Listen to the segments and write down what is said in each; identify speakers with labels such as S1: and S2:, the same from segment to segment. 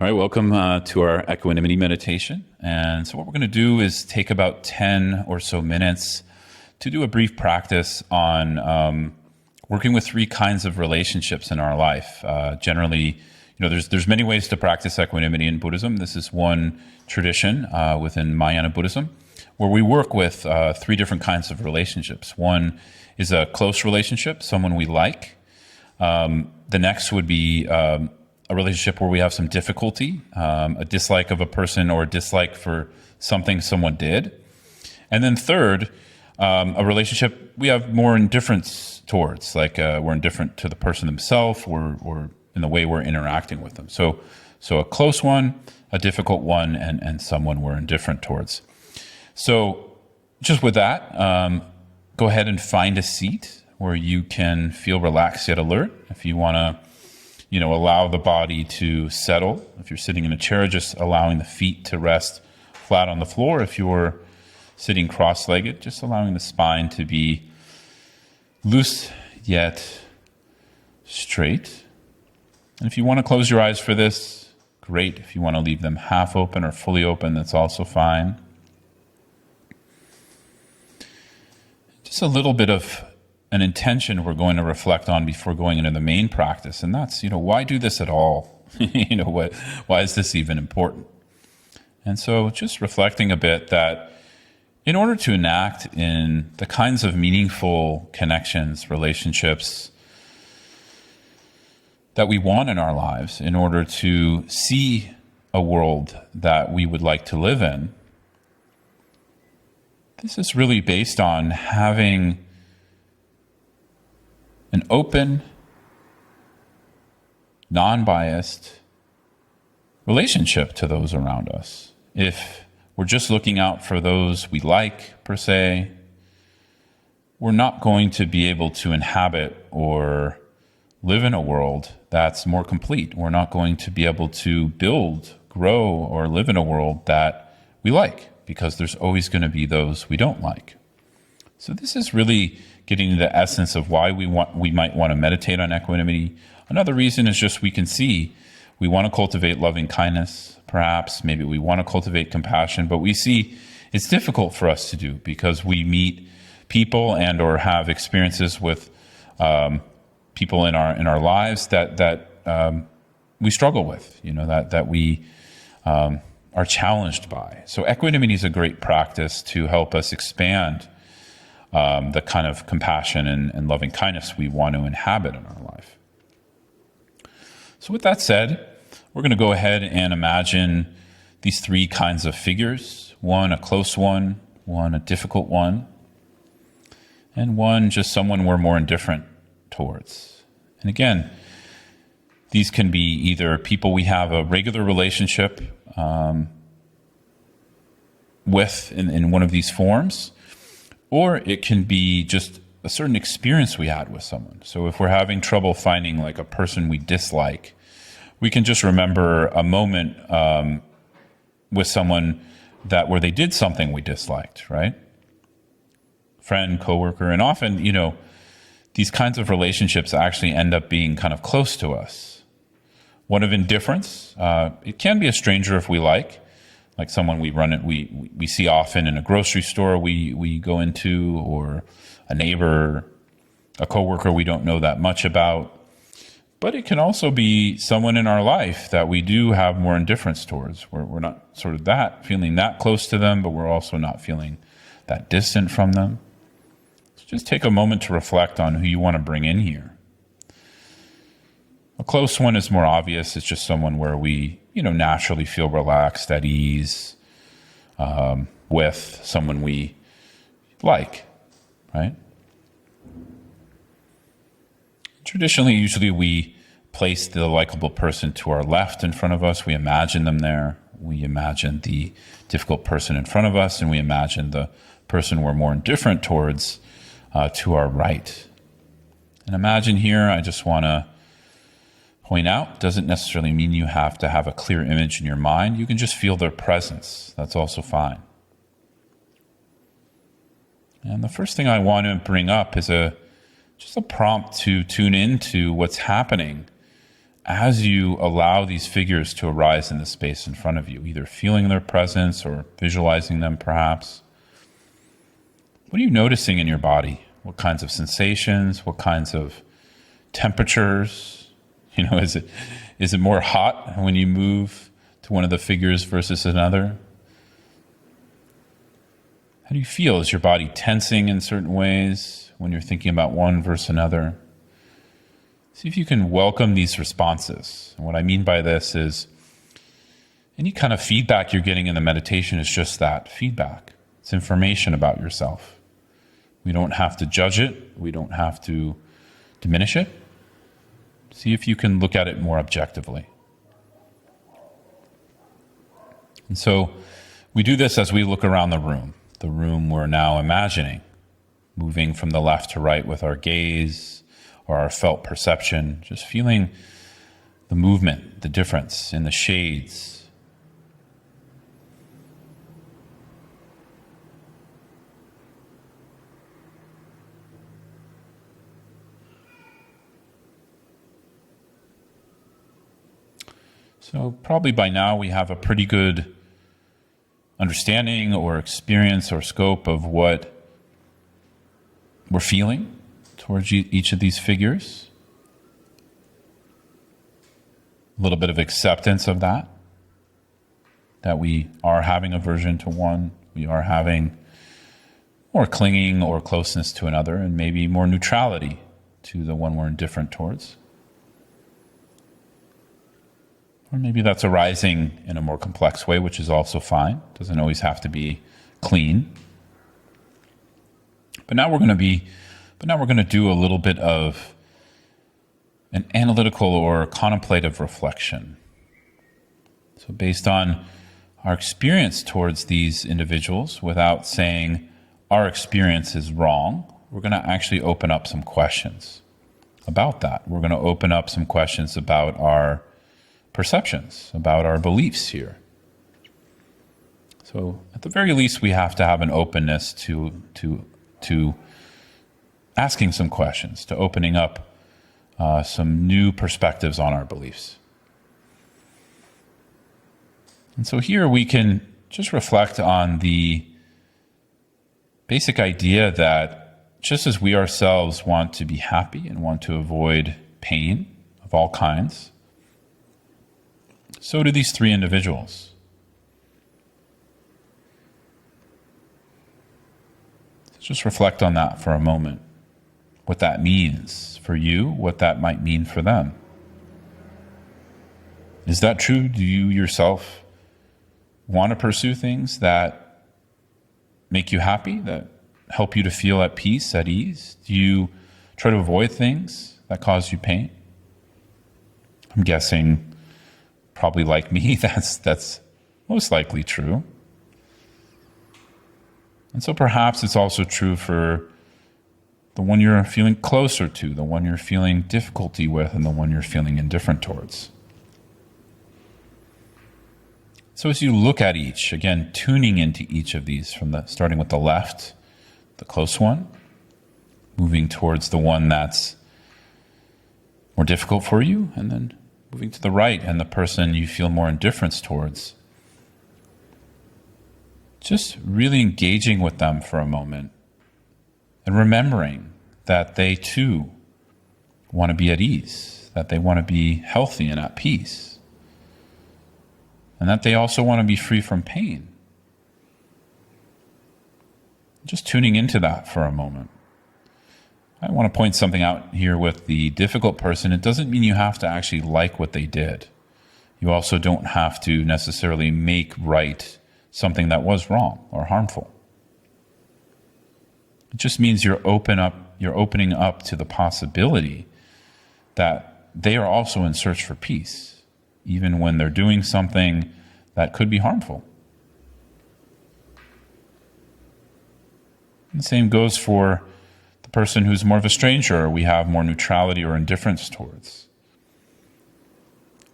S1: All right, welcome to our equanimity meditation. And so what we're going to do is take about 10 or so minutes to do a brief practice on working with three kinds of relationships in our life. Generally, there's many ways to practice equanimity in Buddhism. This is one tradition within Mahayana Buddhism where we work with three different kinds of relationships. One is a close relationship, someone we like. The next would be a relationship where we have some difficulty, a dislike of a person or a dislike for something someone did. And then third, a relationship we have more indifference towards, like we're indifferent to the person themselves or in the way we're interacting with them. So a close one, a difficult one, and someone we're indifferent towards. So just with that, go ahead and find a seat where you can feel relaxed yet alert. If you want to allow the body to settle. If you're sitting in a chair, just allowing the feet to rest flat on the floor. If you're sitting cross-legged, just allowing the spine to be loose yet straight. And if you want to close your eyes for this, great. If you want to leave them half open or fully open, that's also fine. Just a little bit of an intention we're going to reflect on before going into the main practice, and that's, why do this at all? Why is this even important? And so just reflecting a bit that in order to enact in the kinds of meaningful connections, relationships that we want in our lives, in order to see a world that we would like to live in, this is really based on having an open, non-biased relationship to those around us. If we're just looking out for those we like, per se, we're not going to be able to inhabit or live in a world that's more complete. We're not going to be able to build, grow, or live in a world that we like, because there's always going to be those we don't like. So this is really getting to the essence of why we might want to meditate on equanimity. Another reason is just we can see we want to cultivate loving kindness, perhaps. Maybe we want to cultivate compassion, but we see it's difficult for us to do because we meet people and or have experiences with people in our lives that we struggle with, that we are challenged by. So equanimity is a great practice to help us expand the kind of compassion and loving kindness we want to inhabit in our life. So with that said, we're going to go ahead and imagine these three kinds of figures. One, a close one, a difficult one, and one, just someone we're more indifferent towards. And again, these can be either people we have a regular relationship with in one of these forms, or it can be just a certain experience we had with someone. So if we're having trouble finding like a person we dislike, we can just remember a moment with someone where they did something we disliked, right? Friend, coworker, and often, these kinds of relationships actually end up being kind of close to us. One of indifference, it can be a stranger if we like someone we see often in a grocery store we go into, or a neighbor, a coworker we don't know that much about. But it can also be someone in our life that we do have more indifference towards. We're not sort of feeling that close to them, but we're also not feeling that distant from them. So just take a moment to reflect on who you want to bring in here. A close one is more obvious. It's just someone where we naturally feel relaxed, at ease, with someone we like, right? Traditionally, usually we place the likable person to our left in front of us. We imagine them there. We imagine the difficult person in front of us, and we imagine the person we're more indifferent towards to our right. And imagine here, I just want to point out, doesn't necessarily mean you have to have a clear image in your mind. You can just feel their presence. That's also fine. And the first thing I want to bring up is just a prompt to tune into what's happening as you allow these figures to arise in the space in front of you, either feeling their presence or visualizing them perhaps, what are you noticing in your body? What kinds of sensations? What kinds of temperatures? Is it more hot when you move to one of the figures versus another? How do you feel? Is your body tensing in certain ways when you're thinking about one versus another? See if you can welcome these responses. And what I mean by this is any kind of feedback you're getting in the meditation is just that, feedback. It's information about yourself. We don't have to judge it. We don't have to diminish it. See if you can look at it more objectively. And so we do this as we look around the room we're now imagining, moving from the left to right with our gaze or our felt perception, just feeling the movement, the difference in the shades. So probably by now we have a pretty good understanding or experience or scope of what we're feeling towards each of these figures. A little bit of acceptance of that we are having aversion to one, we are having more clinging or closeness to another, and maybe more neutrality to the one we're indifferent towards. Or maybe that's arising in a more complex way, which is also fine. It doesn't always have to be clean. But now we're going to do a little bit of an analytical or contemplative reflection. So based on our experience towards these individuals, without saying our experience is wrong, we're going to actually open up some questions about that. We're going to open up some questions about our perceptions, about our beliefs here. So at the very least, we have to have an openness to asking some questions, to opening up some new perspectives on our beliefs. And so here we can just reflect on the basic idea that just as we ourselves want to be happy and want to avoid pain of all kinds, so do these three individuals. Let's just reflect on that for a moment. What that means for you, what that might mean for them. Is that true? Do you yourself want to pursue things that make you happy, that help you to feel at peace, at ease? Do you try to avoid things that cause you pain? I'm guessing, probably like me, that's most likely true. And so perhaps it's also true for the one you're feeling closer to, the one you're feeling difficulty with, and the one you're feeling indifferent towards. So as you look at each, again, tuning into each of these, starting with the left, the close one, moving towards the one that's more difficult for you, and then moving to the right and the person you feel more indifference towards. Just really engaging with them for a moment and remembering that they too want to be at ease, that they want to be healthy and at peace, and that they also want to be free from pain. Just tuning into that for a moment. I want to point something out here with the difficult person. It doesn't mean you have to actually like what they did. You also don't have to necessarily make right something that was wrong or harmful. It just means you're opening up to the possibility that they are also in search for peace, even when they're doing something that could be harmful. And the same goes for the person who's more of a stranger, or we have more neutrality or indifference towards.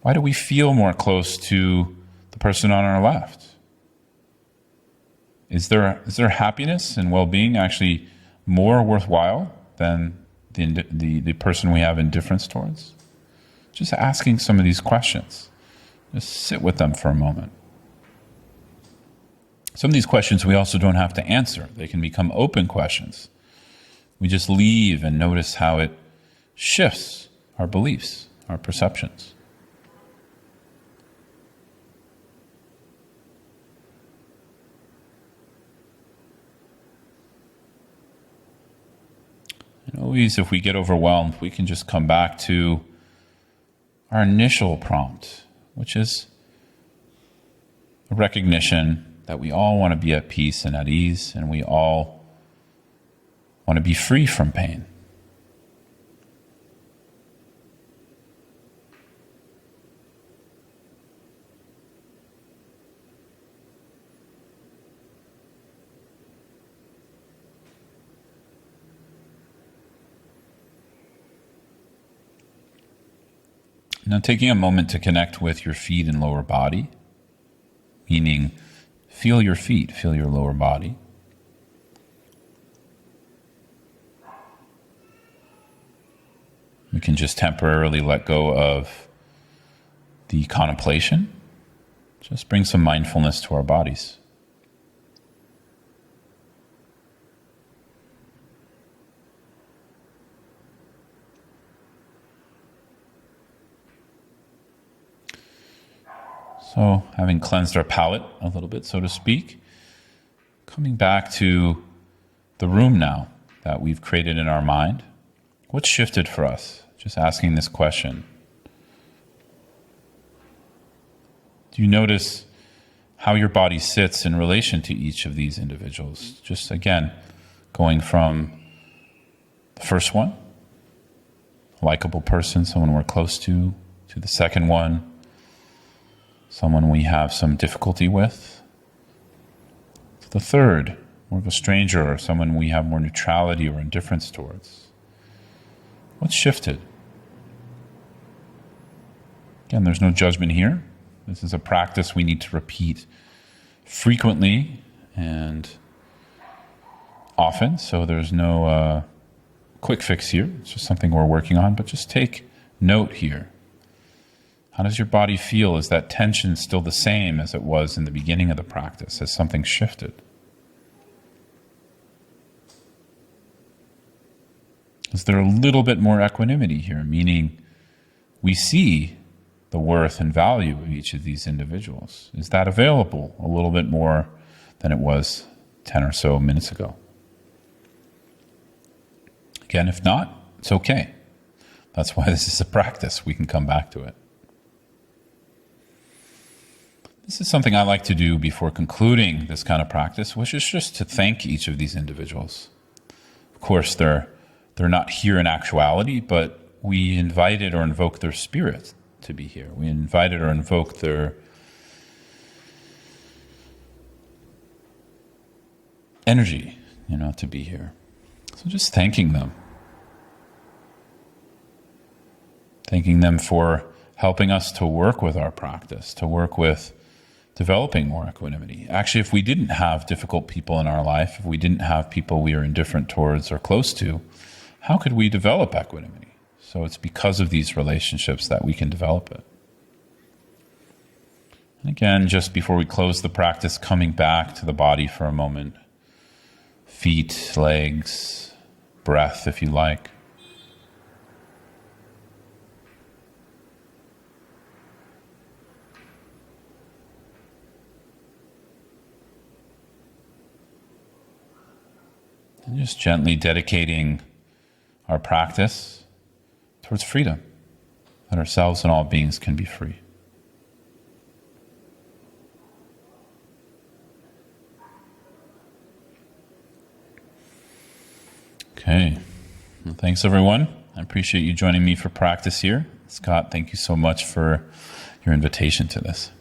S1: Why do we feel more close to the person on our left? Is there happiness and well-being actually more worthwhile than the person we have indifference towards? just asking some of these questions. Just sit with them for a moment. Some of these questions we also don't have to answer. They can become open questions. We just leave and notice how it shifts our beliefs, our perceptions. And always, if we get overwhelmed, we can just come back to our initial prompt, which is a recognition that we all want to be at peace and at ease, and we all want to be free from pain. Now, taking a moment to connect with your feet and lower body, meaning feel your feet, feel your lower body. We can just temporarily let go of the contemplation. Just bring some mindfulness to our bodies. So, having cleansed our palate a little bit, so to speak, coming back to the room now that we've created in our mind, what's shifted for us? Just asking this question. Do you notice how your body sits in relation to each of these individuals? Just again, going from the first one, a likable person, someone we're close to the second one, someone we have some difficulty with, to the third, more of a stranger or someone we have more neutrality or indifference towards. What's shifted? Again, there's no judgment here. This is a practice we need to repeat frequently and often, so there's no quick fix here. It's just something we're working on, but just take note here. How does your body feel? Is that tension still the same as it was in the beginning of the practice? Has something shifted? Is there a little bit more equanimity here, meaning we see the worth and value of each of these individuals? Is that available a little bit more than it was 10 or so minutes ago? Again, if not, it's okay. That's why this is a practice. We can come back to it. This is something I like to do before concluding this kind of practice, which is just to thank each of these individuals. Of course, they're not here in actuality, but we invited or invoked their spirit to be here. We invited or invoked their energy, to be here. So just thanking them. Thanking them for helping us to work with our practice, to work with developing more equanimity. Actually, if we didn't have difficult people in our life, if we didn't have people we are indifferent towards or close to, how could we develop equanimity? So it's because of these relationships that we can develop it. And again, just before we close the practice, coming back to the body for a moment. Feet, legs, breath, if you like. And just gently dedicating our practice towards freedom, that ourselves and all beings can be free. Okay. Well, thanks, everyone. I appreciate you joining me for practice here. Scott, thank you so much for your invitation to this.